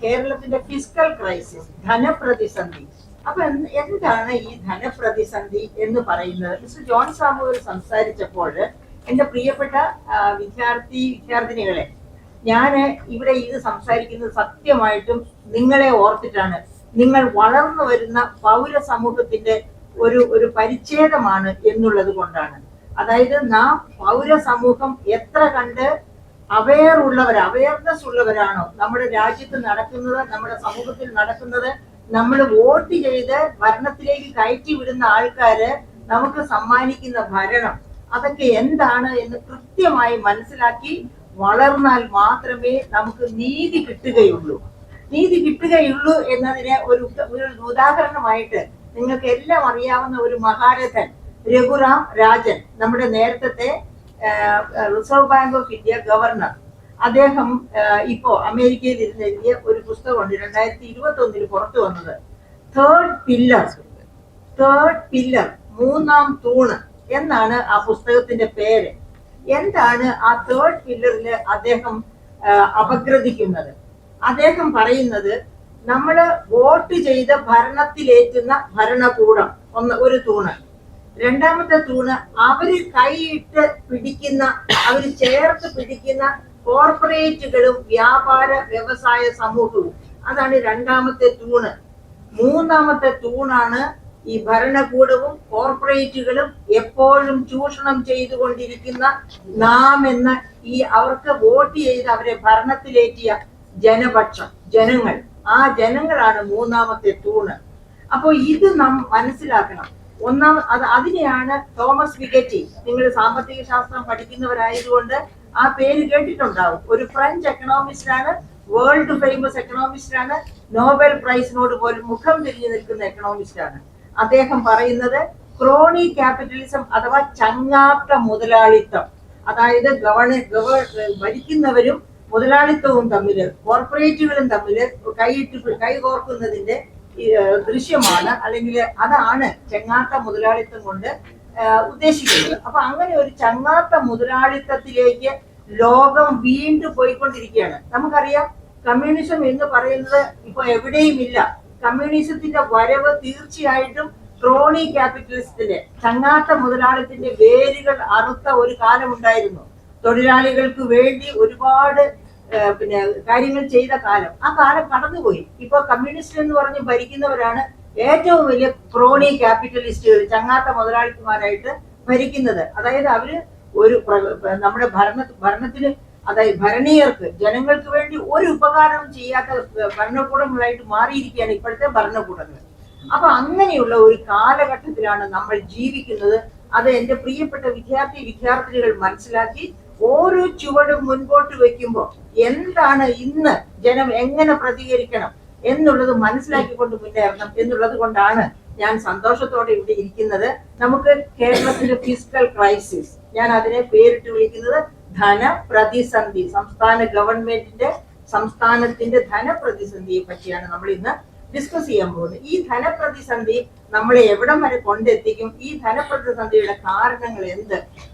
കേരളത്തിന്റെ fiscal crisis, ധനപ്രതിസന്ധി. അപ്പൊ എന്താണ് ഈ ധനപ്രതിസന്ധി എന്ന് പറയുന്നത്? മിസ്റ്റർ ജോൺ സാമുവൽ സംസാരിച്ചപ്പോൾ എന്റെ പ്രിയപ്പെട്ട വിദ്യാർത്ഥിനികളെ, ഞാൻ ഇവിടെ ഇത് സംസാരിക്കുന്നത് സത്യമായിട്ടും നിങ്ങളെ ഓർത്തിട്ടാണ്. നിങ്ങൾ വളർന്നു വരുന്ന പൗര സമൂഹത്തിന്റെ ഒരു പരിച്ഛേദമാണ് എന്നുള്ളത് കൊണ്ടാണ്. അതായത് നാം പൗര സമൂഹം എത്ര കണ്ട് അവയർനെസ് ഉള്ളവരാണോ നമ്മുടെ രാജ്യത്ത് നടക്കുന്നത്, നമ്മുടെ സമൂഹത്തിൽ നടക്കുന്നത്, നമ്മൾ വോട്ട് ചെയ്ത് ഭരണത്തിലേക്ക് കയറ്റി വിടുന്ന ആൾക്കാര് നമുക്ക് സമ്മാനിക്കുന്ന ഭരണം, അതൊക്കെ എന്താണ് എന്ന് കൃത്യമായി മനസ്സിലാക്കി വളർന്നാൽ മാത്രമേ നമുക്ക് നീതി കിട്ടുകയുള്ളൂ എന്നതിനെ ഒരു ഉദാഹരണമായിട്ട് നിങ്ങൾക്ക് എല്ലാം അറിയാവുന്ന ഒരു മഹാരഥൻ രഘുറാം രാജൻ, നമ്മുടെ നേരത്തെ reserve bank of India governor, അദ്ദേഹം ഇപ്പോ അമേരിക്കയിൽ ഇരുന്ന് എഴുതിയ ഒരു പുസ്തകമുണ്ട്, 2021 പുറത്തു വന്നത്, തേർഡ് പില്ലർ, മൂന്നാം തൂണ് എന്നാണ് ആ പുസ്തകത്തിന്റെ പേര്. എന്താണ് ആ തേർഡ് പില്ലറിൽ അദ്ദേഹം അപഗ്രഥിക്കുന്നത്? അദ്ദേഹം പറയുന്നത്, നമ്മള് വോട്ട് ചെയ്ത് ഭരണത്തിലേറ്റുന്ന ഭരണകൂടം ഒരു തൂണ്. രണ്ടാമത്തെ തൂണ്, അവര് കൈയിട്ട് പിടിക്കുന്ന, അവര് ചേർത്ത് പിടിക്കുന്ന കോർപ്പറേറ്റുകളും വ്യാപാര വ്യവസായ സമൂഹവും, അതാണ് രണ്ടാമത്തെ തൂണ്. മൂന്നാമത്തെ തൂണാണ് ഈ ഭരണകൂടവും കോർപ്പറേറ്റുകളും എപ്പോഴും ചൂഷണം ചെയ്തുകൊണ്ടിരിക്കുന്ന നാം എന്ന ഈ അവർക്ക് വോട്ട് ചെയ്ത് അവരെ ഭരണത്തിലേറ്റിയ ജനപക്ഷം, ജനങ്ങൾ. ആ ജനങ്ങളാണ് മൂന്നാമത്തെ തൂണ്. അപ്പോ ഇത് നാം മനസ്സിലാക്കണം. അതിനെയാണ് തോമസ് പിക്കറ്റി, നിങ്ങൾ സാമ്പത്തിക ശാസ്ത്രം പഠിക്കുന്നവരായതുകൊണ്ട് ആ പേര് കേട്ടിട്ടുണ്ടാവും. ഒരു ഫ്രഞ്ച് എക്കണോമിസ്റ്റാണ്, വേൾഡ് ഫേമസ് എക്കണോമിസ്റ്റാണ്, നോബൽ പ്രൈസിനോട് പോലും മുഖം തിരിഞ്ഞു നിൽക്കുന്ന എക്കണോമിസ്റ്റാണ്. അദ്ദേഹം പറയുന്നത് ക്രോണി ക്യാപിറ്റലിസം അഥവാ ചങ്ങാത്ത മുതലാളിത്തം, അതായത് ഭരിക്കുന്നവരും മുതലാളിത്തവും തമ്മില്, കോർപ്പറേറ്റുകളും തമ്മില് കൈകോർക്കുന്നതിന്റെ ദൃശ്യമാണ്, അല്ലെങ്കിൽ അതാണ് ചങ്ങാത്ത മുതലാളിത്തം കൊണ്ട് ഉദ്ദേശിക്കുന്നത്. അപ്പൊ അങ്ങനെ ഒരു ചങ്ങാത്ത മുതലാളിത്തത്തിലേക്ക് ലോകം വീണ്ടും പോയിക്കൊണ്ടിരിക്കുകയാണ്. നമുക്കറിയാം, കമ്മ്യൂണിസം എന്ന് പറയുന്നത് ഇപ്പൊ എവിടെയും ഇല്ല. കമ്മ്യൂണിസത്തിന്റെ വരവ് തീർച്ചയായിട്ടും ക്രോണി ക്യാപിറ്റലിസത്തിന്റെ, ചങ്ങാത്ത മുതലാളിത്തത്തിന്റെ വേരുകൾ അറുത്ത ഒരു കാലമുണ്ടായിരുന്നു. തൊഴിലാളികൾക്ക് വേണ്ടി ഒരുപാട് കാര്യങ്ങൾ ചെയ്ത കാലം, ആ കാലം കടന്നുപോയി. ഇപ്പൊ കമ്മ്യൂണിസ്റ്റ് എന്ന് പറഞ്ഞ് ഭരിക്കുന്നവരാണ് ഏറ്റവും വലിയ ക്രോണി ക്യാപിറ്റലിസ്റ്റുകൾ, ചങ്ങാത്ത മുതലാളിമാരായിട്ട് ഭരിക്കുന്നത്. അതായത് അവര് നമ്മുടെ ഭരണത്തിന്, അതായത് ഭരണീയർക്ക്, ജനങ്ങൾക്ക് വേണ്ടി ഒരു ഉപകാരം ചെയ്യാത്ത ഭരണകൂടങ്ങളായിട്ട് മാറിയിരിക്കുകയാണ് ഇപ്പോഴത്തെ ഭരണകൂടങ്ങൾ. അപ്പൊ അങ്ങനെയുള്ള ഒരു കാലഘട്ടത്തിലാണ് നമ്മൾ ജീവിക്കുന്നത്. അത് എന്റെ പ്രിയപ്പെട്ട വിദ്യാർത്ഥിനികൾ മനസ്സിലാക്കി ഓരോ ചുവടും മുൻപോട്ട് വെക്കുമ്പോൾ എന്താണ് ഇന്ന് ജനം എങ്ങനെ പ്രതികരിക്കണം എന്നുള്ളത് മനസ്സിലാക്കിക്കൊണ്ട് മുന്നേറണം എന്നുള്ളത് കൊണ്ടാണ് ഞാൻ സന്തോഷത്തോടെ ഇവിടെ ഇരിക്കുന്നത്. നമുക്ക് കേരളത്തിലെ ഫിസ്ക്കൽ ക്രൈസിസ്, ഞാൻ അതിനെ പേരിട്ട് വിളിക്കുന്നത് ധനപ്രതിസന്ധി, സംസ്ഥാനത്തിന്റെ ധനപ്രതിസന്ധിയെ പറ്റിയാണ് നമ്മൾ ഇന്ന് ഡിസ്കസ് ചെയ്യാൻ പോകുന്നത്. ഈ ധനപ്രതിസന്ധി നമ്മളെ എവിടം വരെ കൊണ്ടെത്തിക്കും? ഈ ധനപ്രതിസന്ധിയുടെ കാരണങ്ങൾ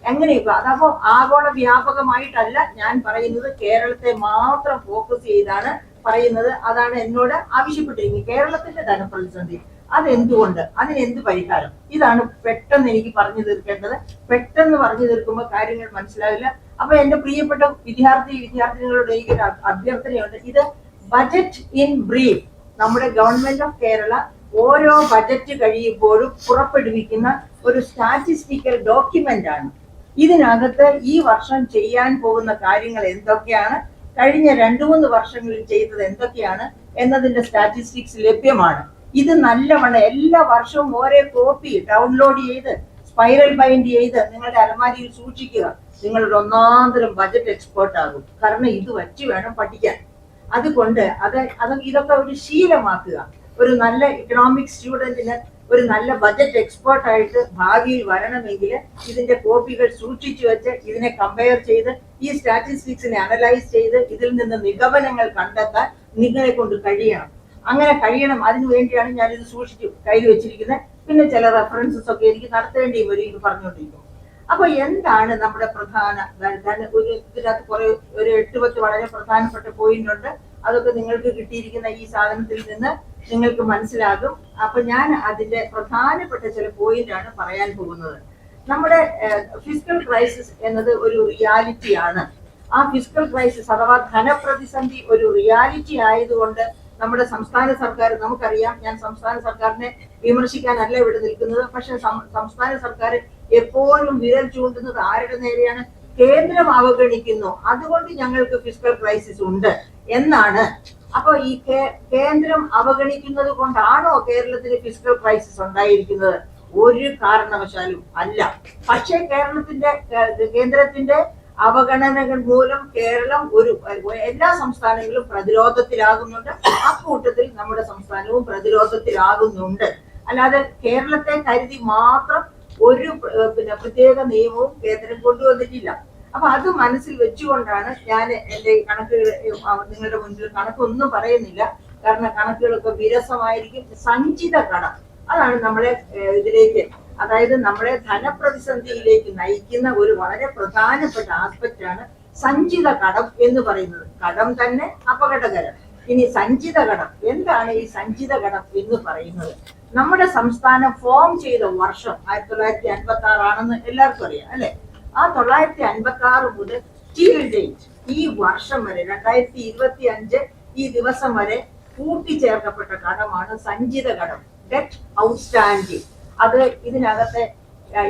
എങ്ങനെയൊക്കെ? അതപ്പോ ആഗോള വ്യാപകമായിട്ടല്ല ഞാൻ പറയുന്നത്, കേരളത്തെ മാത്രം ഫോക്കസ് ചെയ്താണ് പറയുന്നത്. അതാണ് എന്നോട് ആവശ്യപ്പെട്ടിരിക്കുന്നത്. കേരളത്തിന്റെ ധനപ്രതിസന്ധി അതെന്തുകൊണ്ട്, അതിനെന്ത് പരിഹാരം, ഇതാണ് പെട്ടെന്ന് എനിക്ക് പറഞ്ഞു തീർക്കേണ്ടത്. പെട്ടെന്ന് പറഞ്ഞു തീർക്കുമ്പോൾ കാര്യങ്ങൾ മനസ്സിലാവില്ല. അപ്പൊ എന്റെ പ്രിയപ്പെട്ട വിദ്യാർത്ഥിനികളോട് എനിക്കൊരു അഭ്യർത്ഥനയുണ്ട്. ഇത് ബജറ്റ് ഇൻ ബ്രീഫ്, നമ്മുടെ ഗവൺമെന്റ് ഓഫ് കേരള ഓരോ ബജറ്റ് കഴിയുമ്പോഴും പുറപ്പെടുവിക്കുന്ന ഒരു സ്റ്റാറ്റിസ്റ്റിക്കൽ ഡോക്യുമെന്റ് ആണ്. ഇതിനകത്ത് ഈ വർഷം ചെയ്യാൻ പോകുന്ന കാര്യങ്ങൾ എന്തൊക്കെയാണ്, കഴിഞ്ഞ 2-3 വർഷങ്ങളിൽ ചെയ്തത് എന്തൊക്കെയാണ് എന്നതിന്റെ സ്റ്റാറ്റിസ്റ്റിക്സ് ലഭ്യമാണ്. ഇത് നല്ലവണ്ണം എല്ലാ വർഷവും ഓരോ കോപ്പി ഡൗൺലോഡ് ചെയ്ത് സ്പൈറൽ ബൈൻഡ് ചെയ്ത് നിങ്ങളുടെ അലമാരിയിൽ സൂക്ഷിക്കുക. നിങ്ങളൊരു ഒന്നാന്തരം ബജറ്റ് എക്സ്പേർട്ട് ആകും. കാരണം ഇത് വച്ച് വേണം പഠിക്കാൻ. അതുകൊണ്ട് ഇതൊക്കെ ഒരു ശീലമാക്കുക. ഒരു നല്ല ഇക്കണോമിക്സ് സ്റ്റുഡന്റിന് ഒരു നല്ല ബജറ്റ് എക്സ്പേർട്ട് ആയിട്ട് ഭാവിയിൽ വരണമെങ്കിൽ ഇതിന്റെ കോപ്പികൾ സൂക്ഷിച്ചു വെച്ച് ഇതിനെ കമ്പയർ ചെയ്ത് ഈ സ്റ്റാറ്റിസ്റ്റിക്സിനെ അനലൈസ് ചെയ്ത് ഇതിൽ നിന്ന് നിഗമനങ്ങൾ കണ്ടെത്താൻ നിങ്ങളെ കൊണ്ട് കഴിയണം. അങ്ങനെ കഴിയണം. അതിനു വേണ്ടിയാണ് ഞാൻ ഇത് സൂക്ഷിച്ചു കയ്യിൽ വെച്ചിരിക്കുന്നത്. പിന്നെ ചില റെഫറൻസസ് ഒക്കെ എനിക്ക് നടത്തേണ്ടിയും വരും ഇത് പറഞ്ഞുകൊണ്ടിരിക്കും. അപ്പൊ എന്താണ് നമ്മുടെ പ്രധാന ഇതിനകത്ത് കുറെ ഒരു 8-10 വളരെ പ്രധാനപ്പെട്ട പോയിന്റ് ഉണ്ട്. അതൊക്കെ നിങ്ങൾക്ക് കിട്ടിയിരിക്കുന്ന ഈ സാധനത്തിൽ നിന്ന് നിങ്ങൾക്ക് മനസ്സിലാകും. അപ്പൊ ഞാൻ അതിന്റെ പ്രധാനപ്പെട്ട ചില പോയിന്റാണ് പറയാൻ പോകുന്നത്. നമ്മുടെ ഫിസിക്കൽ ക്രൈസിസ് എന്നത് ഒരു റിയാലിറ്റിയാണ്. ആ ഫിസിക്കൽ ക്രൈസിസ് അഥവാ ധനപ്രതിസന്ധി ഒരു റിയാലിറ്റി ആയതുകൊണ്ട് നമ്മുടെ സംസ്ഥാന സർക്കാർ, നമുക്കറിയാം, ഞാൻ സംസ്ഥാന സർക്കാരിനെ വിമർശിക്കാനല്ല ഇവിടെ നിൽക്കുന്നത്, പക്ഷെ സംസ്ഥാന സർക്കാർ എപ്പോഴും വിരൽ ചൂണ്ടുന്നത് ആരുടെ നേരെയാണ്? കേന്ദ്രം അവഗണിക്കുന്നു, അതുകൊണ്ട് ഞങ്ങൾക്ക് ഫിസിക്കൽ ക്രൈസിസ് ഉണ്ട് എന്നാണ്. അപ്പൊ ഈ കേന്ദ്രം അവഗണിക്കുന്നത് കൊണ്ടാണോ കേരളത്തിന് ഫിസിക്കൽ ക്രൈസിസ് ഉണ്ടായിരിക്കുന്നത്? ഒരു കാരണവശാലും അല്ല. പക്ഷേ കേന്ദ്രത്തിന്റെ അവഗണനകൾ മൂലം കേരളം എല്ലാ സംസ്ഥാനങ്ങളും പ്രതിരോധത്തിലാകുന്നുണ്ട്. അക്കൂട്ടത്തിൽ നമ്മുടെ സംസ്ഥാനവും പ്രതിരോധത്തിലാകുന്നുണ്ട്. അല്ലാതെ കേരളത്തെ കരുതി മാത്രം ഒരു പ്രത്യേക നിയമവും കേന്ദ്രം കൊണ്ടുവന്നിട്ടില്ല. അപ്പൊ അത് മനസ്സിൽ വെച്ചുകൊണ്ടാണ് ഞാൻ എന്റെ കണക്കുകൾ നിങ്ങളുടെ മുൻപിൽ കണക്കൊന്നും പറയുന്നില്ല, കാരണം കണക്കുകളൊക്കെ വിരസമായിരിക്കും. സഞ്ചിത കടം, അതാണ് നമ്മളെ ഇതിലേക്ക്, അതായത് നമ്മളെ ധനപ്രതിസന്ധിയിലേക്ക് നയിക്കുന്ന ഒരു വളരെ പ്രധാനപ്പെട്ട ആസ്പെക്റ്റ് ആണ് സഞ്ചിത കടം എന്ന് പറയുന്നത്. കടം തന്നെ അപകടകരം. ഇനി സഞ്ചിത കടം എന്താണ്? ഈ സഞ്ചിത കടം എന്ന് പറയുന്നത്, നമ്മുടെ സംസ്ഥാനം ഫോം ചെയ്ത വർഷം 1956 ആണെന്ന് എല്ലാവർക്കും അറിയാം അല്ലെ? ആ 1956 മുതൽ ടിൽ ഡേറ്റ് ഈ വർഷം വരെ 2025 ഈ ദിവസം വരെ കൂട്ടിച്ചേർക്കപ്പെട്ട കടമാണ് സഞ്ചിത കടം, ഡെറ്റ് ഔട്ട്സ്റ്റാൻഡിങ്. അത് ഇതിനകത്തെ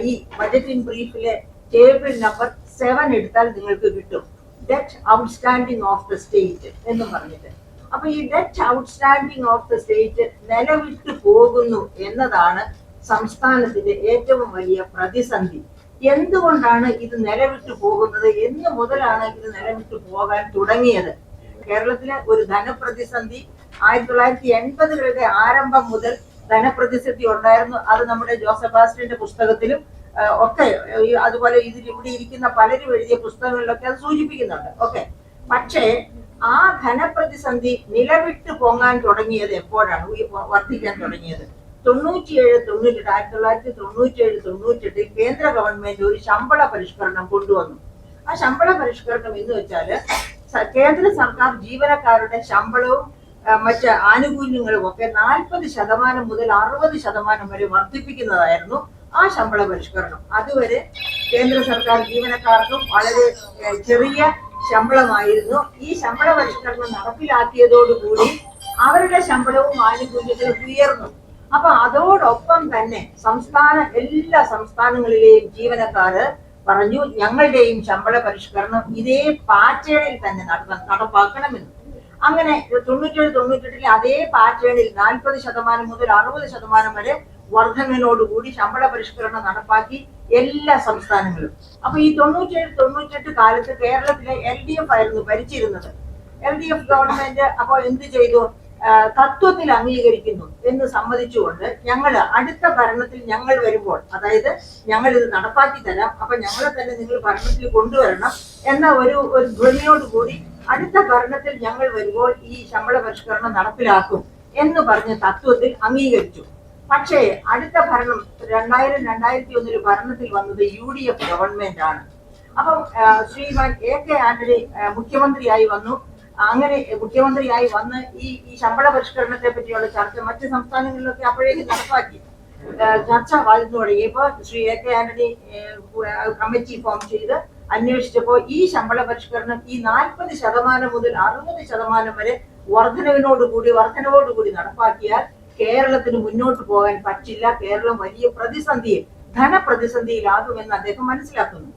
ഈ ബജറ്റിംഗ് ബ്രീഫിലെ ടേബിൾ നമ്പർ 7 എടുത്താൽ നിങ്ങൾക്ക് കിട്ടും, debt outstanding of the state എന്ന് പറഞ്ഞിട്ട്. അപ്പൊ ഈ debt outstanding of the state നിലവിട്ട് പോകുന്നു എന്നതാണ് സംസ്ഥാനത്തിന്റെ ഏറ്റവും വലിയ പ്രതിസന്ധി. എന്തുകൊണ്ടാണ് ഇത് നിലവിട്ട് പോകുന്നത്? എന്ന് മുതലാണ് ഇത് നിലവിട്ട് പോകാൻ തുടങ്ങിയത്? കേരളത്തിലെ ഒരു ധനപ്രതിസന്ധി 1980കളുടെ ആരംഭം മുതൽ ധനപ്രതിസന്ധി ഉണ്ടായിരുന്നു. അത് നമ്മുടെ ജോസഫ് ബാസ്റ്റിന്റെ പുസ്തകത്തിലും ഒക്കെ, അതുപോലെ ഇവിടെ ഇരിക്കുന്ന പലരും എഴുതിയ പുസ്തകങ്ങളിലൊക്കെ അത് സൂചിപ്പിക്കുന്നുണ്ട്. ഓക്കെ, പക്ഷേ ആ ധനപ്രതിസന്ധി നിലവിട്ട് പൊങ്ങാൻ തുടങ്ങിയത് എപ്പോഴാണ്? വർദ്ധിക്കാൻ തുടങ്ങിയത് 1997-98 കേന്ദ്ര ഗവൺമെന്റ് ഒരു ശമ്പള പരിഷ്കരണം കൊണ്ടുവന്നു. ആ ശമ്പള പരിഷ്കരണം എന്ന് വെച്ചാല് കേന്ദ്ര സർക്കാർ ജീവനക്കാരുടെ ശമ്പളവും മറ്റ് ആനുകൂല്യങ്ങളും ഒക്കെ 40% മുതൽ 60% വരെ വർദ്ധിപ്പിക്കുന്നതായിരുന്നു ആ ശമ്പള പരിഷ്കരണം. അതുവരെ കേന്ദ്ര സർക്കാർ ജീവനക്കാർക്കും വളരെ ചെറിയ ശമ്പളമായിരുന്നു. ഈ ശമ്പള പരിഷ്കരണം നടപ്പിലാക്കിയതോടുകൂടി അവരുടെ ശമ്പളവും ആനുകൂല്യങ്ങളും ഉയർന്നു. അപ്പൊ അതോടൊപ്പം തന്നെ എല്ലാ സംസ്ഥാനങ്ങളിലെയും ജീവനക്കാര് പറഞ്ഞു, ഞങ്ങളുടെയും ശമ്പള പരിഷ്കരണം ഇതേ പാറ്റേണിൽ തന്നെ നടപ്പാക്കണമെന്ന്. അങ്ങനെ 97-98 അതേ പാറ്റേണിൽ 40% മുതൽ 60% വരെ വർധനയോടുകൂടി ശമ്പള പരിഷ്കരണം നടപ്പാക്കി എല്ലാ സംസ്ഥാനങ്ങളും. അപ്പൊ ഈ 97-98 കാലത്ത് കേരളത്തിലെ LDF ആയിരുന്നു ഭരിച്ചിരുന്നത്. LDF ഗവൺമെന്റ് അപ്പൊ എന്ത് ചെയ്തു? തത്വത്തിൽ അംഗീകരിക്കുന്നു എന്ന് സമ്മതിച്ചുകൊണ്ട് ഞങ്ങൾ അടുത്ത ഭരണത്തിൽ ഞങ്ങൾ വരുമ്പോൾ, അതായത് ഞങ്ങൾ ഇത് നടപ്പാക്കി തരാം, അപ്പൊ ഞങ്ങളെ തന്നെ നിങ്ങൾ ഭരണത്തിൽ കൊണ്ടുവരണം എന്ന ഒരു ധ്വനിയോടുകൂടി അടുത്ത ഭരണത്തിൽ ഞങ്ങൾ വരുമ്പോൾ ഈ ശമ്പള പരിഷ്കരണം നടപ്പിലാക്കും എന്ന് പറഞ്ഞ തത്വത്തിൽ അംഗീകരിച്ചു. പക്ഷേ അടുത്ത ഭരണം 2000-2001 ഭരണത്തിൽ വന്നത് UDF ഗവൺമെന്റ് ആണ്. അപ്പം ശ്രീമാൻ AK ആന്റണി മുഖ്യമന്ത്രിയായി വന്നു. അങ്ങനെ മുഖ്യമന്ത്രിയായി വന്ന് ഈ ശമ്പള പരിഷ്കരണത്തെ പറ്റിയുള്ള ചർച്ച മറ്റ് സംസ്ഥാനങ്ങളിലൊക്കെ അപ്പോഴേക്കും നടപ്പാക്കി. ചർച്ച വളർന്നു തുടങ്ങിയപ്പോൾ Shri AK Antony committee form ചെയ്ത് അന്വേഷിച്ചപ്പോൾ ഈ ശമ്പള പരിഷ്കരണം ഈ 40% മുതൽ 60% വരെ വർധനവോടുകൂടി നടപ്പാക്കിയാൽ കേരളത്തിന് മുന്നോട്ട് പോകാൻ പറ്റില്ല, കേരളം വലിയ ധനപ്രതിസന്ധിയിലാകുമെന്ന് അദ്ദേഹം മനസ്സിലാക്കുന്നു.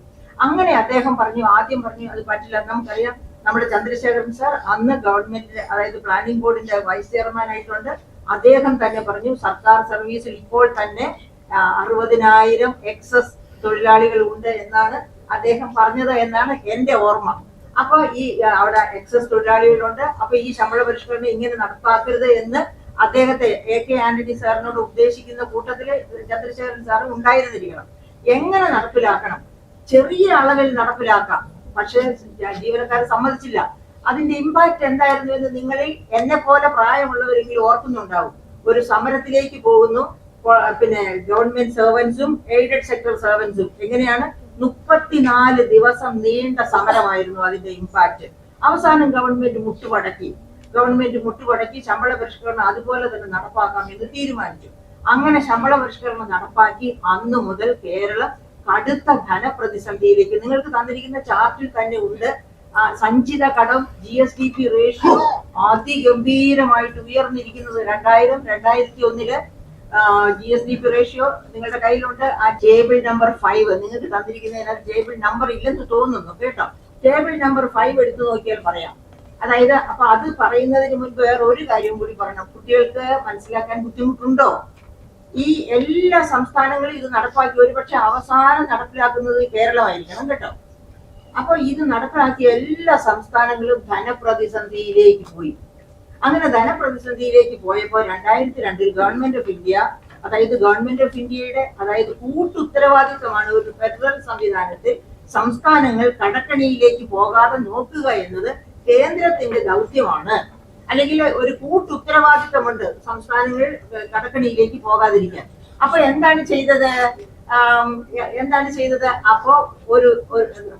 അങ്ങനെ അദ്ദേഹം ആദ്യം പറഞ്ഞു അത് പറ്റില്ല. നമുക്കറിയാം, നമ്മുടെ ചന്ദ്രശേഖരൻ സാർ അന്ന് ഗവൺമെന്റിന്റെ, അതായത് പ്ലാനിംഗ് ബോർഡിന്റെ വൈസ് ചെയർമാൻ ആയിട്ടുണ്ട്. അദ്ദേഹം തന്നെ പറഞ്ഞു, സർക്കാർ സർവീസിൽ ഇപ്പോൾ തന്നെ 60,000 എക്സസ് തൊഴിലാളികൾ ഉണ്ട് എന്നാണ് അദ്ദേഹം പറഞ്ഞത് എന്നാണ് എന്റെ ഓർമ്മ. അപ്പൊ ഈ അവിടെ എക്സസ് തൊഴിലാളികളുണ്ട്. അപ്പൊ ഈ ശമ്പള പരിഷ്കരണം ഇങ്ങനെ നടപ്പാക്കരുത് എന്ന് അദ്ദേഹത്തെ AK ആന്റണി സാറിനോട് ഉപദേശിക്കുന്ന കൂട്ടത്തില് ചന്ദ്രശേഖരൻ സാറ് ഉണ്ടായിരുന്നിരിക്കണം. എങ്ങനെ നടപ്പിലാക്കണം? ചെറിയ അളവിൽ നടപ്പിലാക്കാം, പക്ഷെ ജീവനക്കാർ സമ്മതിച്ചില്ല. അതിന്റെ ഇമ്പാക്ട് എന്തായിരുന്നു എന്ന് നിങ്ങളിൽ എന്നെ പോലെ പ്രായമുള്ളവരെങ്കിലും ഓർക്കുന്നുണ്ടാവും. ഒരു സമരത്തിലേക്ക് പോകുന്നു, പിന്നെ ഗവൺമെന്റ് സർവൻസും എയ്ഡഡ് സെക്ടർ സർവൻസും. എങ്ങനെയാണ്? 34 ദിവസം നീണ്ട സമരമായിരുന്നു അതിന്റെ ഇമ്പാക്ട്. അവസാനം ഗവൺമെന്റ് മുട്ടുമടക്കി. ഗവൺമെന്റ് മുട്ടുപടക്കി ശമ്പള പരിഷ്കരണം അതുപോലെ തന്നെ നടപ്പാക്കാം എന്ന് തീരുമാനിച്ചു. അങ്ങനെ ശമ്പള പരിഷ്കരണം നടപ്പാക്കി അന്ന് മുതൽ കേരളം കടുത്ത ധനപ്രതിസന്ധിയിലേക്ക്, നിങ്ങൾക്ക് തന്നിരിക്കുന്ന ചാർട്ടിൽ തന്നെ ഉണ്ട്, സഞ്ചിത കടം GSDP റേഷ്യോ അതിഗംഭീരമായിട്ട് ഉയർന്നിരിക്കുന്നത്. 2000-2001 GSDP റേഷ്യോ നിങ്ങളുടെ കയ്യിലുണ്ട്. ആ ടേബിൾ നമ്പർ 5 നിങ്ങൾക്ക് തന്നിരിക്കുന്നതിനകത്ത് ടേബിൾ നമ്പർ ഇല്ലെന്ന് തോന്നുന്നു കേട്ടോ. ടേബിൾ നമ്പർ 5 എടുത്തു നോക്കിയാൽ പറയാം. അതായത് അപ്പൊ അത് പറയുന്നതിന് മുൻപ് വേറെ ഒരു കാര്യം കൂടി പറയണം. കുട്ടികൾക്ക് മനസ്സിലാക്കാൻ ബുദ്ധിമുട്ടുണ്ടോ? ഈ എല്ലാ സംസ്ഥാനങ്ങളും ഇത് നടപ്പാക്കി ഒരുപക്ഷെ അവസാനം നടപ്പിലാക്കുന്നത് കേരളമായിരിക്കണം കേട്ടോ. അപ്പൊ ഇത് നടപ്പിലാക്കിയ എല്ലാ സംസ്ഥാനങ്ങളും ധനപ്രതിസന്ധിയിലേക്ക് പോയി. അങ്ങനെ ധനപ്രതിസന്ധിയിലേക്ക് പോയപ്പോൾ 2002 ഗവൺമെന്റ് ഓഫ് ഇന്ത്യ, അതായത് ഗവൺമെന്റ് ഓഫ് ഇന്ത്യയുടെ കൂട്ടുത്തരവാദിത്വമാണ് ഒരു ഫെഡറൽ സംവിധാനത്തിൽ സംസ്ഥാനങ്ങൾ കടക്കണിയിലേക്ക് പോകാതെ നോക്കുക എന്നത് കേന്ദ്രത്തിന്റെ ദൗത്യമാണ്. അല്ലെങ്കിൽ ഒരു കൂട്ടുത്തരവാദിത്വമുണ്ട് സംസ്ഥാനങ്ങൾ കടക്കണിയിലേക്ക് പോകാതിരിക്കാൻ. അപ്പൊ എന്താണ് ചെയ്തത്? അപ്പോ ഒരു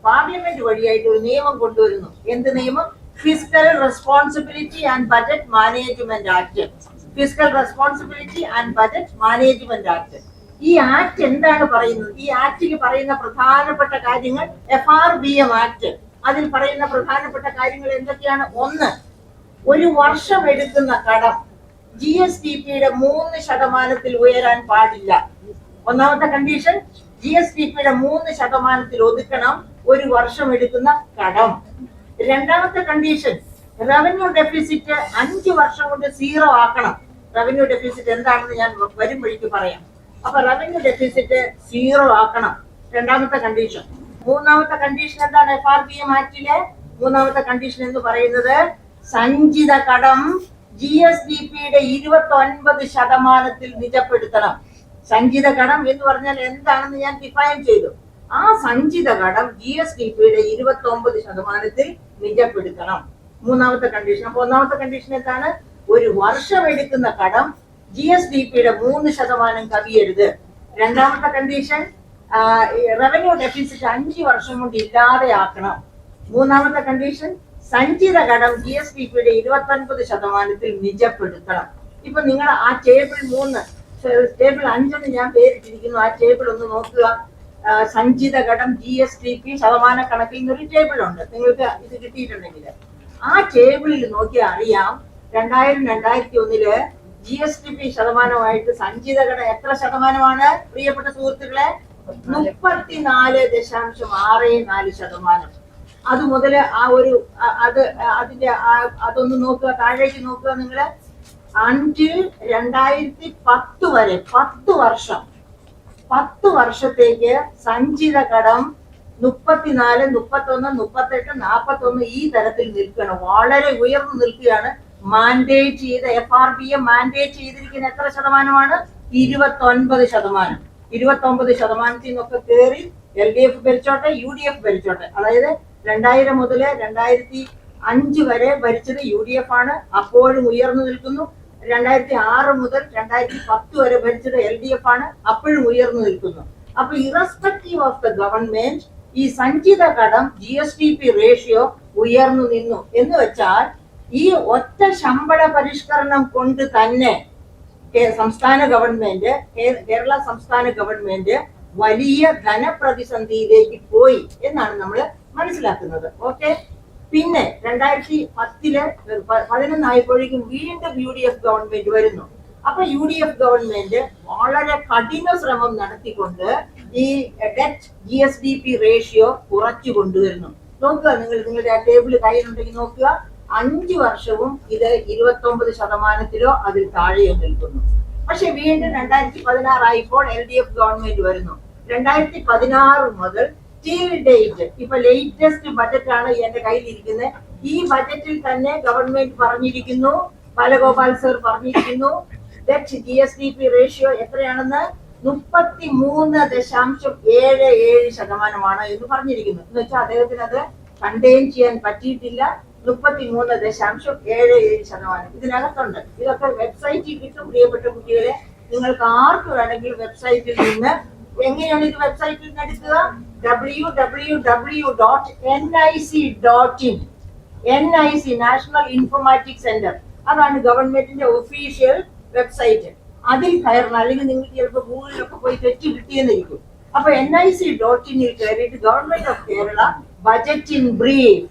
പാർലമെന്റ് വഴിയായിട്ട് ഒരു നിയമം കൊണ്ടുവരുന്നു. എന്ത് നിയമം? Fiscal responsibility and budget management act. Fiscal responsibility and budget management act. ഈ ആക്ട് എന്താണ് പറയുന്നത്? ഈ ആക്ടിൽ പറയുന്ന പ്രധാനപ്പെട്ട കാര്യങ്ങൾ, FRBM ആക്ട്, അതിൽ പറയുന്ന പ്രധാനപ്പെട്ട കാര്യങ്ങൾ എന്തൊക്കെയാണ്? ഒന്ന്, ഒരു വർഷം എടുക്കുന്ന കടം GSDPയുടെ 3% ഉയരാൻ പാടില്ല. ഒന്നാമത്തെ കണ്ടീഷൻ, GSDPയുടെ 3% ഒതുക്കണം ഒരു വർഷം എടുക്കുന്ന കടം. രണ്ടാമത്തെ കണ്ടീഷൻ, റവന്യൂ ഡെഫിസിറ്റ് 5 വർഷം കൊണ്ട് 0 ആക്കണം. റവന്യൂ ഡെഫിസിറ്റ് എന്താണെന്ന് ഞാൻ വരുമ്പോഴേക്ക് പറയാം. അപ്പൊ റവന്യൂ ഡെഫിസിറ്റ് 0 ആക്കണം, രണ്ടാമത്തെ കണ്ടീഷൻ. മൂന്നാമത്തെ കണ്ടീഷൻ എന്താണ്? FRBM ആക്ടിലെ മൂന്നാമത്തെ കണ്ടീഷൻ എന്ന് പറയുന്നത്, സഞ്ചിത കടം GSDPയുടെ 29% നിജപ്പെടുത്തണം. സഞ്ചിത കടം എന്ന് പറഞ്ഞാൽ എന്താണെന്ന് ഞാൻ ഡിഫൈൻ ചെയ്തു. ആ സഞ്ചിത കടം GSDPയുടെ 29% നിജപ്പെടുത്തണം. മൂന്നാമത്തെ കണ്ടീഷൻ. അപ്പൊ ഒന്നാമത്തെ കണ്ടീഷൻ എന്താണ്? ഒരു വർഷം എടുക്കുന്ന കടം GSDPയുടെ 3% കവിയരുത്. രണ്ടാമത്തെ കണ്ടീഷൻ, റവന്യൂ ഡെഫിസിറ്റ് 5 വർഷം കൊണ്ട് ഇല്ലാതെയാക്കണം. മൂന്നാമത്തെ കണ്ടീഷൻ, സഞ്ചിത കടം GSDPയുടെ 29% നിജപ്പെടുത്തണം. ഇപ്പൊ നിങ്ങൾ ആ ടേബിൾ 3, ടേബിൾ 5 ഞാൻ പേരിട്ടിരിക്കുന്നു. ആ ടേബിൾ ഒന്ന് നോക്കുക. സഞ്ചിത കടം GSDP ശതമാന കണക്കിൽ നിന്നൊരു ടേബിൾ ഉണ്ട്. നിങ്ങൾക്ക് ഇത് കിട്ടിയിട്ടുണ്ടെങ്കിൽ ആ ടേബിളിൽ നോക്കിയാൽ അറിയാം, 2000-2001 GSDP ശതമാനമായിട്ട് സഞ്ചിത കടം എത്ര ശതമാനമാണ് പ്രിയപ്പെട്ട സുഹൃത്തുക്കളെ? 34.64%. അത് മുതൽ ആ ഒരു അതൊന്ന് നോക്കുക, താഴേക്ക് നോക്കുക നിങ്ങള്. 2010 വരെ 10 വർഷം, 10 വർഷത്തേക്ക് സഞ്ചിത കടം 34, 31, 38, 41 ഈ തരത്തിൽ നിൽക്കണം. വളരെ ഉയർന്നു നിൽക്കുകയാണ്. മാൻഡേറ്റ് ചെയ്ത FRBM മാൻഡേറ്റ് ചെയ്തിരിക്കുന്ന എത്ര ശതമാനമാണ്? 29%. 29%ത്തിൽ നിന്നൊക്കെ കയറി LDF ഭരിച്ചോട്ടെ, UDF ഭരിച്ചോട്ടെ. അതായത് 2000 മുതൽ 2005 വരെ ഭരിച്ചത് UDF ആണ്, അപ്പോഴും ഉയർന്നു നിൽക്കുന്നു. 2006 മുതൽ 2010 വരെ ഭരിച്ചത് LDF ആണ്, അപ്പോഴും ഉയർന്നു നിൽക്കുന്നു. അപ്പൊ ഇറസ്പെക്റ്റീവ് ഓഫ് ദ ഗവൺമെന്റ് ഈ സഞ്ചിത കടം GSDP റേഷ്യോ ഉയർന്നു നിന്നു. എന്ന് വെച്ചാൽ ഈ ഒറ്റ ശമ്പള പരിഷ്കരണം കൊണ്ട് തന്നെ സംസ്ഥാന ഗവൺമെന്റ്, കേരള സംസ്ഥാന ഗവൺമെന്റ് വലിയ ധനപ്രതിസന്ധിയിലേക്ക് പോയി എന്നാണ് നമ്മൾ മനസ്സിലാക്കുന്നത്. ഓക്കെ. പിന്നെ 2011 ആയപ്പോഴേക്കും വീണ്ടും UDF ഗവൺമെന്റ് വരുന്നു. അപ്പൊ UDF ഗവൺമെന്റ് വളരെ കഠിന ശ്രമം നടത്തിക്കൊണ്ട് ഈ ഡെറ്റ് GSDP റേഷ്യോ കുറച്ചു കൊണ്ടുവരുന്നു. നോക്കുക, നിങ്ങളുടെ ആ ടേബിൾ കയ്യിലുണ്ടെങ്കിൽ നോക്കുക. 5 വർഷവും ഇത് 29%-ലോ അതിൽ താഴെയോ നിൽക്കുന്നു. പക്ഷെ വീണ്ടും 2016 ആയപ്പോൾ LDF ഗവൺമെന്റ് വരുന്നു. 2016 മുതൽ ടിൽ ഡേറ്റ്, ഇപ്പൊ ലേറ്റസ്റ്റ് ബജറ്റ് ആണ് എന്റെ കയ്യിലിരിക്കുന്നത്. ഈ ബജറ്റിൽ തന്നെ ഗവൺമെന്റ് പറഞ്ഞിരിക്കുന്നു, ബാലഗോപാൽ സർ പറഞ്ഞിരിക്കുന്നു, ഡെറ്റ് GSDP റേഷ്യോ എത്രയാണെന്ന്? 33.77% എന്ന് പറഞ്ഞിരിക്കുന്നു. എന്ന് വെച്ചാൽ അദ്ദേഹത്തിന് അത് കണ്ടെയ്ൻ ചെയ്യാൻ പറ്റിയിട്ടില്ല. 33.77% ഇതിനകത്തുണ്ട്. ഇതൊക്കെ വെബ്സൈറ്റിൽ കിട്ടും പ്രിയപ്പെട്ട കുട്ടികളെ. നിങ്ങൾക്ക് ആർക്ക് വേണമെങ്കിലും വെബ്സൈറ്റിൽ നിന്ന്, എങ്ങനെയാണ് ഇത് വെബ്സൈറ്റിൽ നിന്ന് എടുക്കുക? www.nic.in NIC national informatic centre, അതാണ് ഗവൺമെന്റിന്റെ ഒഫീഷ്യൽ വെബ്സൈറ്റ്. അതിൽ കയറണം, അല്ലെങ്കിൽ നിങ്ങൾക്ക് ചിലപ്പോൾ ഗൂഗിളിലൊക്കെ പോയി തെറ്റ് കിട്ടിയെന്നിരിക്കും. അപ്പൊ NIC.in കയറിയിട്ട് government of Kerala budget in brief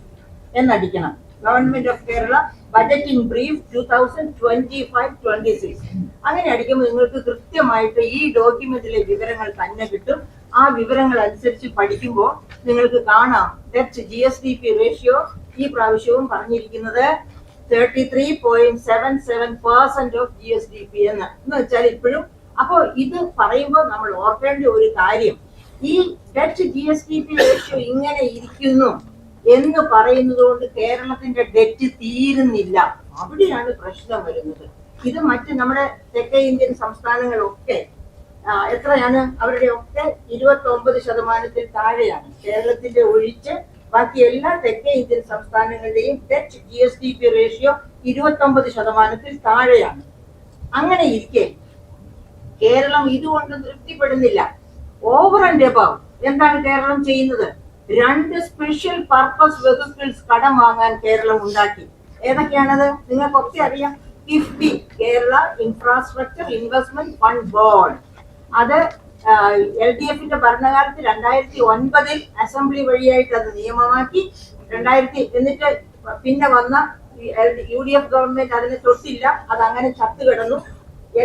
എന്നടിക്കണം. Government of Kerala budget in brief 2025-26 അങ്ങനെ അടിക്കുമ്പോൾ നിങ്ങൾക്ക് കൃത്യമായിട്ട് ഈ ഡോക്യുമെന്റിലെ വിവരങ്ങൾ തന്നെ കിട്ടും. ആ വിവരങ്ങൾ അനുസരിച്ച് പഠിക്കുമ്പോൾ നിങ്ങൾക്ക് കാണാം ഡെറ്റ് GSDP റേഷ്യോ ഈ പ്രാവശ്യവും പറഞ്ഞിരിക്കുന്നത് 33.77% ഓഫ് GSDP എന്ന് വെച്ചാൽ ഇപ്പോഴും. അപ്പോൾ ഇത് പറയുമ്പോൾ നമ്മൾ ഓർക്കേണ്ട ഒരു കാര്യം, ഈ ഡെറ്റ് GSDP റേഷ്യോ ഇങ്ങനെ ഇരിക്കുന്നു എന്ന് പറയുന്നത് കൊണ്ട് കേരളത്തിന്റെ ഡെറ്റ് തീരുന്നില്ല. അവിടെയാണ് പ്രശ്നം വരുന്നത്. ഇത് മറ്റ് നമ്മുടെ തെക്കേ ഇന്ത്യൻ സംസ്ഥാനങ്ങളൊക്കെ എത്രയാണ്? അവരുടെ ഒക്കെ 29% താഴെയാണ്. കേരളത്തിന്റെ ഒഴിച്ച് ബാക്കി എല്ലാ തെക്കേ ഇന്ത്യൻ സംസ്ഥാനങ്ങളുടെയും ഡെറ്റ് GSDP റേഷ്യോ 29% താഴെയാണ്. അങ്ങനെ ഇരിക്കെ കേരളം ഇതുകൊണ്ട് തൃപ്തിപ്പെടുന്നില്ല. ഓവർ ആൻഡ് എബവ് എന്താണ് കേരളം ചെയ്യുന്നത്? 2 സ്പെഷ്യൽ പർപ്പസ് വെഹിക്കിൾസ് കടം വാങ്ങാൻ കേരളം ഉണ്ടാക്കി. ഏതൊക്കെയാണത്? നിങ്ങൾക്കൊക്കെ അറിയാം. KIIFB, Kerala infrastructure investment fund board. അത് LDFന്റെ ഭരണകാലത്ത് 2009 അസംബ്ലി വഴിയായിട്ട് അത് നിയമമാക്കി. എന്നിട്ട് പിന്നെ വന്ന UDF ഗവൺമെന്റ് അതിനെ തൊട്ടില്ല, അത് അങ്ങനെ ചത്തുകിടന്നു.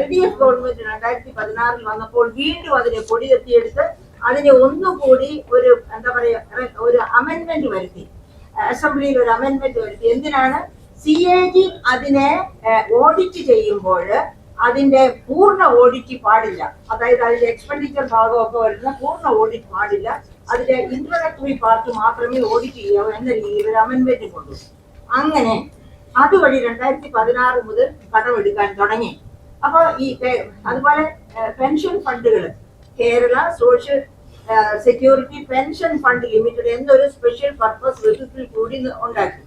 LDF ഗവൺമെന്റ് 2016 വന്നപ്പോൾ വീണ്ടും അതിനെ പൊടിതെറ്റിയെടുത്ത് അതിനെ ഒന്നുകൂടി ഒരു എന്താ പറയാ ഒരു അമെന്റ്മെന്റ് വരുത്തി. അസംബ്ലിയിൽ ഒരു അമെന്റ്മെന്റ് വരുത്തി. എന്തിനാണ്? CAG അതിനെ ഓഡിറ്റ് ചെയ്യുമ്പോൾ അതിന്റെ പൂർണ്ണ ഓഡിറ്റ് പാടില്ല. അതായത് അതിന്റെ എക്സ്പെൻഡിച്ചർ ഭാഗമൊക്കെ വരുന്ന പൂർണ്ണ ഓഡിറ്റ് പാടില്ല. അതിന്റെ ഇൻട്രോഡക്ടറി പാർട്ട് മാത്രമേ ഓഡിറ്റ് ചെയ്യാവൂ എന്ന രീതിയിൽ ഒരു അമെന്റ്മെന്റ് കൊണ്ടുവന്നു. അങ്ങനെ അതുവഴി 2016 മുതൽ കടമെടുക്കാൻ തുടങ്ങി. അപ്പൊ അതുപോലെ പെൻഷൻ ഫണ്ടുകൾ Kerala social security pension fund limited എന്നൊരു സ്പെഷ്യൽ പർപ്പസ് വെഹിക്കിൾ കൂടി ഉണ്ടാക്കി.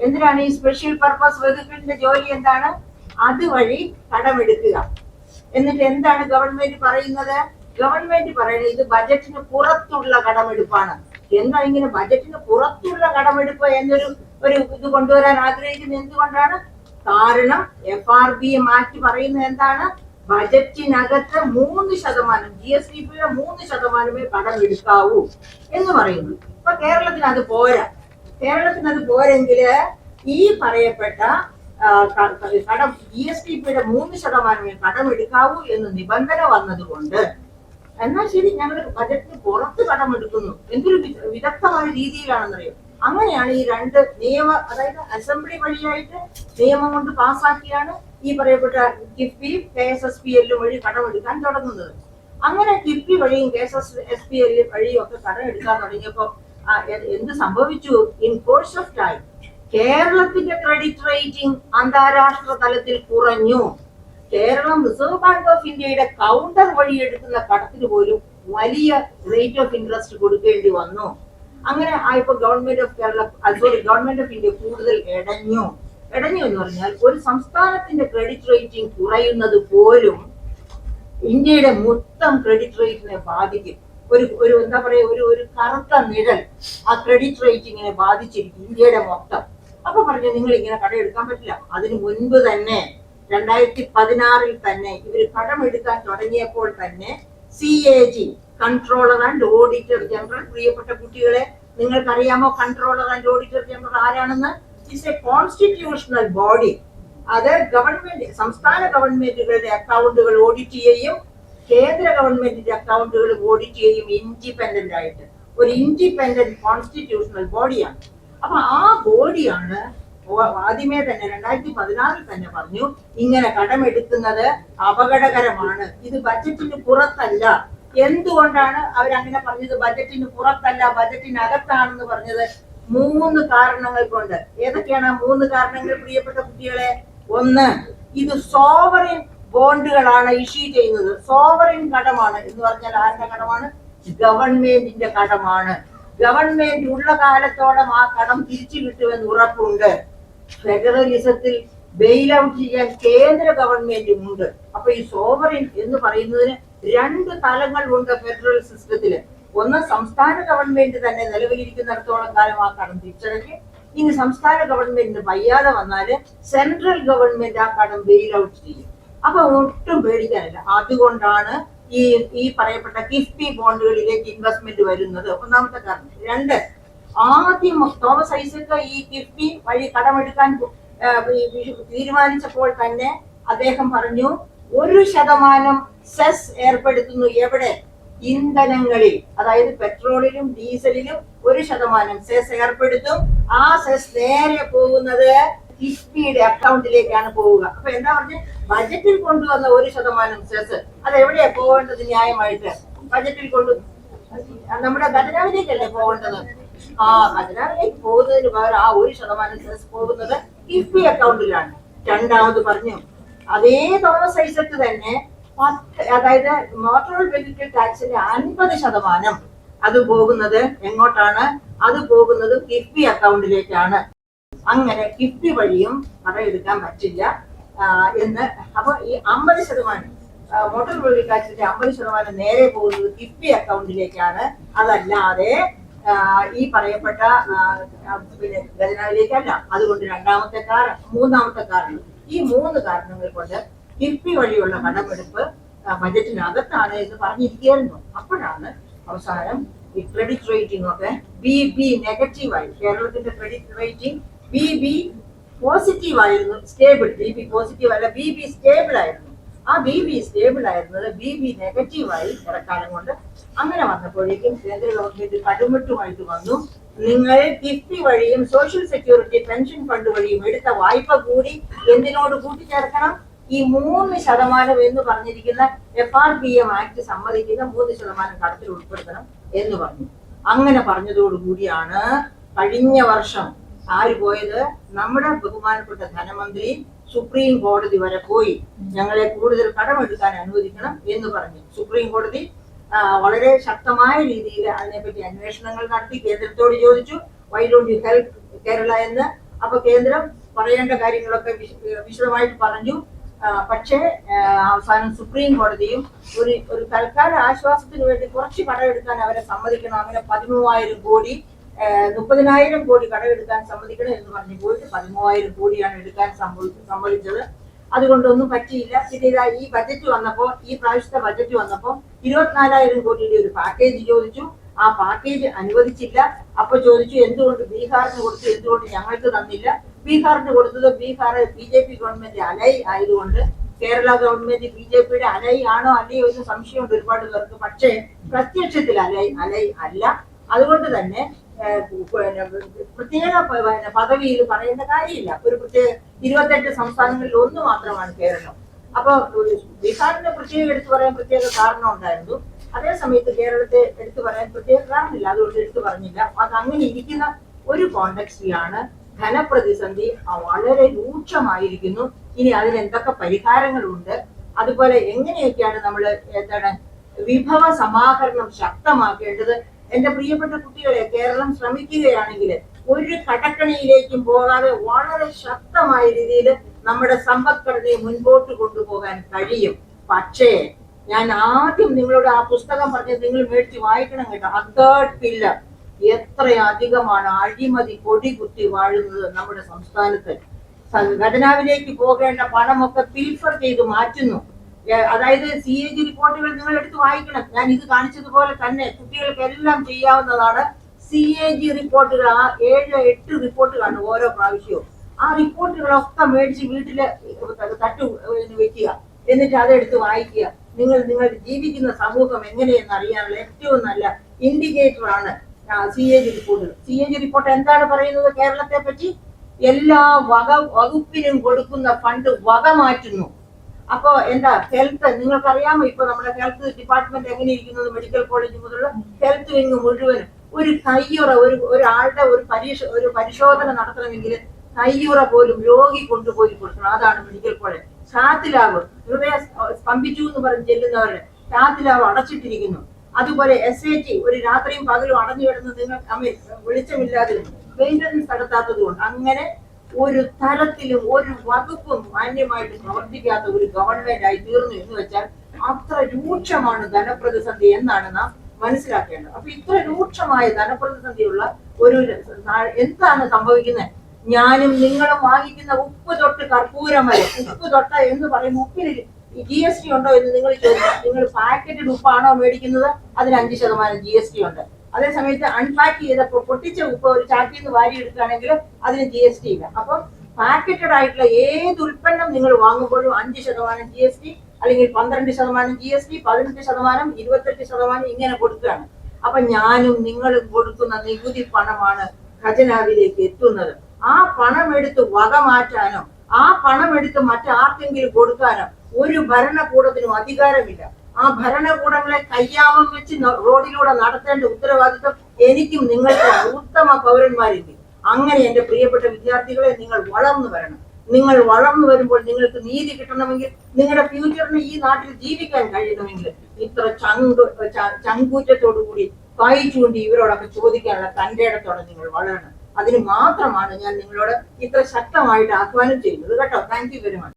എന്തിനാണ് ഈ സ്പെഷ്യൽ പർപ്പസ് വെഹിക്കിളിന്റെ ജോലി? എന്താണ്? അതുവഴി കടമെടുക്കുക. എന്നിട്ട് എന്താണ് ഗവൺമെന്റ് പറയുന്നത്? ഗവൺമെന്റ് പറയുന്നത് ഇത് ബജറ്റിന് പുറത്തുള്ള കടമെടുപ്പാണ്. എന്താ ഇങ്ങനെ ബജറ്റിന് പുറത്തുള്ള കടമെടുപ്പ് എന്നൊരു ഇത് കൊണ്ടുവരാൻ ആഗ്രഹിക്കുന്നത് എന്തുകൊണ്ടാണ്? കാരണം FRBM ആക്ട് പറയുന്നത് എന്താണ്? ബജറ്റിനകത്ത് 3% GSDPയുടെ 3% കടമെടുക്കാവൂ എന്ന് പറയുന്നു. അപ്പൊ കേരളത്തിന് അത് പോരാ. കേരളത്തിന് പോരെങ്കിൽ ഈ പറയപ്പെട്ട കടം GSDPയുടെ 3% കടമെടുക്കാവൂ എന്ന് നിബന്ധന വന്നതുകൊണ്ട് എന്നാൽ ശരി ഞങ്ങൾ ബജറ്റിന് പുറത്ത് കടമെടുക്കുന്നു. എന്തൊരു വിദഗ്ധമായ രീതിയിലാണെന്നറിയോ. അങ്ങനെയാണ് ഈ 2 അതായത് അസംബ്ലി വഴിയായിട്ട് നിയമം കൊണ്ട് പാസ്സാക്കിയാണ് ഈ പറയപ്പെട്ട കിഫ്ബിയും KSSPL വഴി കടമെടുക്കാൻ തുടങ്ങുന്നത്. അങ്ങനെ കിഫ്ബി വഴിയും KSSPL വഴിയും ഒക്കെ കടമെടുക്കാൻ തുടങ്ങിയപ്പോൾ എന്ത് സംഭവിച്ചു? ഇൻ കോഴ്സ് ഓഫ് ടൈം കേരളത്തിന്റെ ക്രെഡിറ്റ് റേറ്റിംഗ് അന്താരാഷ്ട്ര തലത്തിൽ കുറഞ്ഞു. കേരളം റിസർവ് ബാങ്ക് ഓഫ് ഇന്ത്യയുടെ കൗണ്ടർ വഴി എടുക്കുന്ന കടത്തിന് പോലും വലിയ റേറ്റ് ഓഫ് ഇൻട്രസ്റ്റ് കൊടുക്കേണ്ടി വന്നു. അങ്ങനെ ആയപ്പോ ഗവൺമെന്റ് ഓഫ് ഇന്ത്യ കൂടുതൽ ഇടഞ്ഞു എന്ന് പറഞ്ഞാൽ ഒരു സംസ്ഥാനത്തിന്റെ ക്രെഡിറ്റ് റേറ്റിംഗ് കുറയുന്നത് പോലും ഇന്ത്യയുടെ മൊത്തം ക്രെഡിറ്റ് റേറ്റിനെ ബാധിക്കും. ഒരു എന്താ പറയാ ഒരു കറുത്ത നിഴൽ ആ ക്രെഡിറ്റ് റേറ്റിംഗിനെ ബാധിച്ചിരിക്കും ഇന്ത്യയുടെ മൊത്തം. അപ്പൊ പറഞ്ഞു നിങ്ങൾ ഇങ്ങനെ കടമെടുക്കാൻ പറ്റില്ല. അതിനു മുൻപ് തന്നെ 2016 തന്നെ ഇവർ കടമെടുക്കാൻ തുടങ്ങിയപ്പോൾ തന്നെ CAG controller and auditor general, പ്രിയപ്പെട്ട കുട്ടികളെ നിങ്ങൾക്കറിയാമോ കൺട്രോളർ ആൻഡ് ഓഡിറ്റർ ജനറൽ ആരാണെന്ന്? It's A constitutional body. അത് സംസ്ഥാന ഗവൺമെന്റുകളുടെ അക്കൗണ്ടുകൾ ഓഡിറ്റ് ചെയ്യും, കേന്ദ്ര ഗവൺമെന്റിന്റെ അക്കൗണ്ടുകൾ ഓഡിറ്റ് ചെയ്യും ഇൻഡിപെൻഡന്റ് ആയിട്ട്. ഒരു ഇൻഡിപെൻഡന്റ് കോൺസ്റ്റിറ്റ്യൂഷണൽ ബോഡിയാണ്. അപ്പൊ ആ ബോഡിയാണ് ആദ്യമേ തന്നെ 2016 തന്നെ പറഞ്ഞു ഇങ്ങനെ കടമെടുക്കുന്നത് അപകടകരമാണ്, ഇത് ബജറ്റിന് പുറത്തല്ല. എന്തുകൊണ്ടാണ് അവരങ്ങനെ പറഞ്ഞത്? ബജറ്റിന് പുറത്തല്ല ബജറ്റിനകത്താണെന്ന് പറഞ്ഞത് 3 കാരണങ്ങൾ കൊണ്ട്. ഏതൊക്കെയാണ് 3 കാരണങ്ങൾ പ്രിയപ്പെട്ട കുട്ടികളെ? ഒന്ന്, ഇത് സോവറിൻ ബോണ്ടുകളാണ് ഇഷ്യൂ ചെയ്യുന്നത്. സോവറിൻ കടമാണ് എന്ന് പറഞ്ഞാൽ ആരുടെ കടമാണ്? ഗവൺമെന്റിന്റെ കടമാണ്. ഗവൺമെന്റ് ഉള്ള കാലത്തോളം ആ കടം തിരിച്ചു കിട്ടുമെന്ന് ഉറപ്പുണ്ട്. ഫെഡറലിസത്തിൽ ബെയിൽ ഔട്ട് ചെയ്യാൻ കേന്ദ്ര ഗവൺമെന്റും ഉണ്ട്. അപ്പൊ ഈ സോവറിൻ എന്ന് പറയുന്നതിന് 2 തലങ്ങൾ ഉണ്ട് ഫെഡറൽ സിസ്റ്റത്തില്. ഒന്ന്, സംസ്ഥാന ഗവൺമെന്റ് തന്നെ നിലവിലിരിക്കുന്നിടത്തോളം കാലം ആ കടം തിരിച്ചടയ്ക്കും. ഇനി സംസ്ഥാന ഗവൺമെന്റിന് വയ്യാതെ വന്നാല് സെൻട്രൽ ഗവൺമെന്റ് ആ കടം ബെയിൽ ഔട്ട് ചെയ്യും. അപ്പൊ ഒട്ടും പേടിക്കാനില്ല. അതുകൊണ്ടാണ് ഈ പറയപ്പെട്ട കിഫ്ബി ബോണ്ടുകളിലേക്ക് ഇൻവെസ്റ്റ്മെന്റ് വരുന്നത്. ഒന്നാമത്തെ കാരണം. രണ്ട്, ആദ്യം തോമസ് ഐസക് ഈ കിഫ്ബി വഴി കടമെടുക്കാൻ തീരുമാനിച്ചപ്പോൾ തന്നെ അദ്ദേഹം പറഞ്ഞു 1% സെസ് ഏർപ്പെടുത്തുന്നു. എവിടെ? ഇന്ധനങ്ങളിൽ, അതായത് പെട്രോളിലും ഡീസലിലും 1% സെസ് ഏർപ്പെടുത്തും. ആ സെസ് നേരെ പോകുന്നത് കിഫ്ബിയുടെ അക്കൗണ്ടിലേക്കാണ് പോവുക. അപ്പൊ എന്താ പറഞ്ഞ, ബജറ്റിൽ കൊണ്ടുവന്ന 1% സെസ് അത് എവിടെയാ പോകേണ്ടത്? ന്യായമായിട്ട് ബജറ്റിൽ നമ്മുടെ ഖജനാവിലേക്കല്ലേ പോകേണ്ടത്? ആ ഖജനാവിലേക്ക് പോകുന്നതിന് പകരം ആ 1% സെസ് പോകുന്നത് കിഫ്ബി അക്കൗണ്ടിലാണ്. രണ്ടാമത് പറഞ്ഞു, അതേ തോമസ് ഐസക് തന്നെ അതായത് മോട്ടോർ വെഹിക്കിൾ ടാക്സിന്റെ 50% അത് പോകുന്നത് എങ്ങോട്ടാണ്? അത് പോകുന്നത് കിഫ്ബി അക്കൗണ്ടിലേക്കാണ്. അങ്ങനെ കിഫ്ബി വഴിയും കടമെടുക്കാൻ പറ്റില്ല എന്ന്. അപ്പൊ ഈ 50% മോട്ടോർ വെഹിക്കിൾ ടാക്സിന്റെ 50% നേരെ പോകുന്നത് കിഫ്ബി അക്കൗണ്ടിലേക്കാണ്. അതല്ലാതെ ഈ പറയപ്പെട്ട പിന്നെ ഖജനാവിലേക്കല്ല. അതുകൊണ്ട് മൂന്നാമത്തെ കാരണം, ഈ 3 കാരണങ്ങൾ കൊണ്ട് കിഫ്ബി വഴിയുള്ള കടമെടുപ്പ് ബജറ്റിനകത്താണ് എന്ന് പറഞ്ഞിരിക്കുകയായിരുന്നു. അപ്പോഴാണ് അവസാനം ഈ ക്രെഡിറ്റ് റേറ്റിംഗ് ഒക്കെ BB നെഗറ്റീവായി. കേരളത്തിന്റെ ക്രെഡിറ്റ് റേറ്റിംഗ് BB പോസിറ്റീവ് ആയിരുന്നു, സ്റ്റേബിൾ. BB പോസിറ്റീവ് അല്ല, BB സ്റ്റേബിൾ ആയിരുന്നു. ആ BB സ്റ്റേബിൾ ആയിരുന്നത് BB നെഗറ്റീവായി ഇറക്കാലം കൊണ്ട്. അങ്ങനെ വന്നപ്പോഴേക്കും കേന്ദ്ര ഗവൺമെന്റ് കടുമിട്ടുമായിട്ട് വന്നു, നിങ്ങൾ കിഫ്ബി വഴിയും സോഷ്യൽ സെക്യൂരിറ്റി പെൻഷൻ ഫണ്ട് വഴിയും എടുത്ത വായ്പ കൂടി എന്തിനോട് കൂട്ടിച്ചേർക്കണം? ഈ 3% എന്ന് പറഞ്ഞിരിക്കുന്ന FRPM ആക്ട് സമ്മതിക്കുന്ന 3% കടത്തിൽ ഉൾപ്പെടുത്തണം എന്ന് പറഞ്ഞു. അങ്ങനെ പറഞ്ഞതോടുകൂടിയാണ് കഴിഞ്ഞ വർഷം ആര് പോയത്? നമ്മുടെ ബഹുമാനപ്പെട്ട ധനമന്ത്രി സുപ്രീം കോടതി വരെ പോയി ഞങ്ങളെ കൂടുതൽ കടമെടുക്കാൻ അനുവദിക്കണം എന്ന് പറഞ്ഞു. സുപ്രീം കോടതി വളരെ ശക്തമായ രീതിയിൽ അതിനെപ്പറ്റി അന്വേഷണങ്ങൾ നടത്തി കേന്ദ്രത്തോട് ചോദിച്ചു, why don't you help Kerala എന്ന്. അപ്പൊ കേന്ദ്രം പറയേണ്ട കാര്യങ്ങളൊക്കെ വിശദമായിട്ട് പറഞ്ഞു. പക്ഷേ അവസാനം സുപ്രീം കോടതിയും ഒരു തൽക്കാല ആശ്വാസത്തിന് വേണ്ടി കുറച്ച് കടമെടുക്കാൻ അവരെ സമ്മതിക്കണം. അങ്ങനെ 13,000 കോടി 30,000 കോടി കടമെടുക്കാൻ സമ്മതിക്കണം എന്ന് പറഞ്ഞു പോയിട്ട് 13,000 കോടിയാണ് എടുക്കാൻ സമ്മതിച്ചത്. അതുകൊണ്ടൊന്നും പറ്റിയില്ല. പിന്നെ ഈ ബജറ്റ് വന്നപ്പോ, ഈ പ്രാവശ്യത്തെ ബജറ്റ് വന്നപ്പോ 24,000 കോടിയുടെ ഒരു പാക്കേജ് ചോദിച്ചു. ആ പാക്കേജ് അനുവദിച്ചില്ല. അപ്പൊ ചോദിച്ചു എന്തുകൊണ്ട് ബീഹാറിന് കൊടുത്തു, എന്തുകൊണ്ട് ഞങ്ങൾക്ക് തന്നില്ല? ബീഹാറിന് കൊടുത്തത് ബീഹാർ BJP ഗവൺമെന്റ് അലൈ ആയതുകൊണ്ട്, കേരള ഗവൺമെന്റ് BJPയുടെ അലൈ ആണോ അല്ലയോ എന്ന് സംശയമുണ്ട് ഒരുപാട് പേർക്ക്. പക്ഷേ പ്രത്യക്ഷത്തിൽ അലൈ അല്ല. അതുകൊണ്ട് തന്നെ പ്രത്യേക പദവിയിൽ പറയേണ്ട കാര്യമില്ല. ഒരു പ്രത്യേക 28 സംസ്ഥാനങ്ങളിൽ 1 മാത്രമാണ് കേരളം. അപ്പൊ ബീഹാറിനെ പ്രത്യേകം എടുത്തു പറയാൻ പ്രത്യേക കാരണം ഉണ്ടായിരുന്നു. അതേ സമയത്ത് കേരളത്തെ എടുത്തു പറയാൻ പ്രത്യേക കാരണമില്ല, അതുകൊണ്ട് എടുത്തു പറഞ്ഞില്ല. അത് അങ്ങനെ ഇരിക്കുന്ന ഒരു കോണ്ടെക്സ്റ്റിലാണ് ധനപ്രതിസന്ധി വളരെ രൂക്ഷമായിരിക്കുന്നു. ഇനി അതിന് എന്തൊക്കെ പരിഹാരങ്ങളുണ്ട്, അതുപോലെ എങ്ങനെയൊക്കെയാണ് നമ്മൾ വിഭവ സമാഹരണം ശക്തമാക്കേണ്ടത്. എന്റെ പ്രിയപ്പെട്ട കുട്ടികളെ, കേരളം ശ്രമിക്കുകയാണെങ്കിൽ ഒരു കടക്കണിയിലേക്കും പോകാതെ വളരെ ശക്തമായ രീതിയിൽ നമ്മുടെ സമ്പദ്ഘടനയെ മുൻപോട്ട് കൊണ്ടുപോകാൻ കഴിയും. പക്ഷേ ഞാൻ ആദ്യം നിങ്ങളോട് ആ പുസ്തകം പറഞ്ഞത് നിങ്ങൾ മേടിച്ച് വായിക്കണം കേട്ടോ. തേർഡ് പില്ലർ എത്രയധികമാണ് അഴിമതി കൊടി കുത്തി വാഴുന്നത് നമ്മുടെ സംസ്ഥാനത്ത്. ഖജനാവിലേക്ക് പോകേണ്ട പണമൊക്കെ പിൽഫർ ചെയ്ത് മാറ്റുന്നു. അതായത് CAG റിപ്പോർട്ടുകൾ നിങ്ങൾ എടുത്ത് വായിക്കണം. ഞാൻ ഇത് കാണിച്ചതുപോലെ തന്നെ കുട്ടികൾക്ക് എല്ലാം ചെയ്യാവുന്നതാണ്. CAG റിപ്പോർട്ടുകൾ, ആ 7-8 റിപ്പോർട്ടുകളാണ് ഓരോ പ്രാവശ്യവും. ആ റിപ്പോർട്ടുകളൊക്കെ മേടിച്ച് വീട്ടില് വെക്കുക, എന്നിട്ട് അതെടുത്ത് വായിക്കുക. നിങ്ങൾ ജീവിക്കുന്ന സമൂഹം എങ്ങനെയെന്ന് അറിയാനുള്ള ഏറ്റവും നല്ല ഇൻഡിക്കേറ്റർ ആണ് CAG റിപ്പോർട്ടുകൾ. CAG റിപ്പോർട്ട് എന്താണ് പറയുന്നത് കേരളത്തെ പറ്റി? എല്ലാ വകുപ്പിനും കൊടുക്കുന്ന ഫണ്ട് വക മാറ്റുന്നു. അപ്പോ എന്താ ഹെൽത്ത്, നിങ്ങൾക്കറിയാമോ ഇപ്പൊ നമ്മുടെ ഹെൽത്ത് ഡിപ്പാർട്ട്മെന്റ് എങ്ങനെ ഇരിക്കുന്നത്? മെഡിക്കൽ കോളേജ് മുതലുള്ള ഹെൽത്ത് വിങ് മുഴുവനും ഒരു കയ്യുറ, ഒരാളുടെ ഒരു പരിശോധന നടത്തണമെങ്കിൽ കയ്യുറ പോലും രോഗി കൊണ്ടുപോയി കൊടുക്കണം. അതാണ് മെഡിക്കൽ കോളേജ്. ചാത്തിലാവ്, ഹൃദയ സ്തംഭിച്ചു എന്ന് പറഞ്ഞ് ചെല്ലുന്നവരുടെ ചാത്തിലാവ് അടച്ചിട്ടിരിക്കുന്നു. അതുപോലെ SAT ഒരു രാത്രിയും പകലും അടഞ്ഞു കിടന്ന് നിങ്ങൾ വെളിച്ചമില്ലാതെ മെയിൻ്റനൻസ് നടത്താത്തത് കൊണ്ട് അങ്ങനെ ഒരു തരത്തിലും ഒരു വകുപ്പും മാന്യമായിട്ട് പ്രവർത്തിക്കാത്ത ഒരു ഗവൺമെന്റ് ആയി തീർന്നു എന്ന് വെച്ചാൽ അത്ര രൂക്ഷമാണ് ധനപ്രതിസന്ധി എന്നാണ് നാം മനസ്സിലാക്കേണ്ടത്. അപ്പൊ ഇത്ര രൂക്ഷമായ ധനപ്രതിസന്ധിയുള്ള ഒരു എന്താണ് സംഭവിക്കുന്നത്? ഞാനും നിങ്ങളും വാങ്ങിക്കുന്ന ഉപ്പ് തൊട്ട് കർപ്പൂരം വരെ, ഉപ്പ് തൊട്ട എന്ന് പറയുമ്പോൾ ഉപ്പിന് GST ഉണ്ടോ എന്ന് നിങ്ങൾ ചോദിച്ചാൽ, നിങ്ങൾ പാക്കറ്റഡ് ഉപ്പാണോ മേടിക്കുന്നത്, അതിന് 5% GST ഉണ്ട്. അതേസമയത്ത് അൺപാക്ക് ചെയ്തപ്പോൾ പൊട്ടിച്ച ഉപ്പ് ഒരു ചാക്കിൽ നിന്ന് വാരി എടുക്കുകയാണെങ്കിൽ അതിന് GST ഇല്ല. അപ്പം പാക്കറ്റഡ് ആയിട്ടുള്ള ഏത് ഉൽപ്പന്നം നിങ്ങൾ വാങ്ങുമ്പോഴും 5% GST, അല്ലെങ്കിൽ 12% GST, 18%, 28% ഇങ്ങനെ കൊടുക്കുകയാണ്. അപ്പൊ ഞാനും നിങ്ങളും കൊടുക്കുന്ന നികുതി പണമാണ് ഖജനാവിലേക്ക് എത്തുന്നത്. ആ പണം എടുത്ത് വക മാറ്റാനോ ആ പണം എടുത്ത് മറ്റാർക്കെങ്കിലും കൊടുക്കാനോ ഒരു ഭരണകൂടത്തിനും അധികാരമില്ല. ആ ഭരണകൂടങ്ങളെ കയ്യാമം വെച്ച് റോഡിലൂടെ നടത്തേണ്ട ഉത്തരവാദിത്വം എനിക്കും നിങ്ങൾക്ക് ഉത്തമ പൗരന്മാരില്ല. അങ്ങനെ എന്റെ പ്രിയപ്പെട്ട വിദ്യാർത്ഥികളെ, നിങ്ങൾ വളർന്നു വരണം. നിങ്ങൾ വളർന്നു വരുമ്പോൾ നിങ്ങൾക്ക് നീതി കിട്ടണമെങ്കിൽ, നിങ്ങളുടെ ഫ്യൂച്ചറിന് ഈ നാട്ടിൽ ജീവിക്കാൻ കഴിയണമെങ്കിൽ ഇത്ര ചങ്കൂറ്റത്തോടു കൂടി കൈ ചൂണ്ടി ഇവരോടൊക്കെ ചോദിക്കാനുള്ള തന്റെ ഇടത്തോടെ നിങ്ങൾ വളരണം. അതിന് മാത്രമാണ് ഞാൻ നിങ്ങളോട് ഇത്ര ശക്തമായിട്ട് ആഹ്വാനം ചെയ്യുന്നത് കേട്ടോ. Thank you very much.